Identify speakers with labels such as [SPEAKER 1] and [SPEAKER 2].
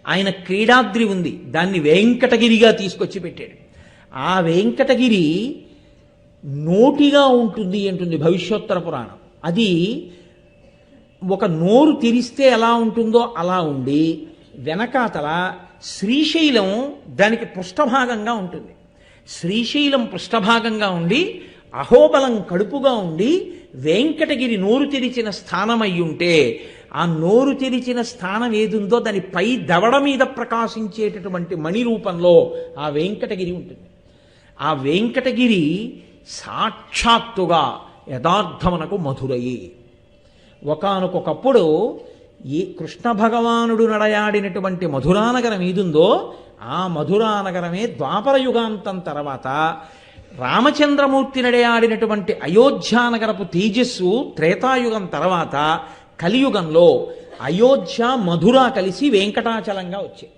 [SPEAKER 1] ఆయన క్రీడాద్రి ఉంది, దాన్ని వెంకటగిరిగా తీసుకొచ్చి పెట్టాడు. ఆ వెంకటగిరి నోటిగా ఉంటుంది అంటుంది భవిష్యోత్తర పురాణం. అది ఒక నోరు తెరిస్తే ఎలా ఉంటుందో అలా ఉండి వెనకాతల శ్రీశైలం దానికి పృష్ఠభాగంగా ఉంటుంది. శ్రీశైలం పృష్ఠభాగంగా ఉండి అహోబలం కడుపుగా ఉండి వెంకటగిరి నోరు తెరిచిన స్థానం అయి ఉంటే ఆ నోరు తెరిచిన స్థానం ఏదుందో దాని పై దవడ మీద ప్రకాశించేటటువంటి మణి రూపంలో ఆ వెంకటగిరి ఉంటుంది. ఆ వెంకటగిరి సాక్షాత్తుగా యథార్థమునకు మధురయే. ఒకానొకప్పుడు ఈ కృష్ణ భగవానుడు నడయాడినటువంటి మధురానగరం ఏదుందో ఆ మధురానగరమే ద్వాపర యుగాంతం తర్వాత రామచంద్రమూర్తి నడయాడినటువంటి అయోధ్యానగరపు తేజస్సు త్రేతాయుగం తర్వాత కలియుగంలో అయోధ్య మధుర కలిసి వెంకటాచలంగా వచ్చాయి.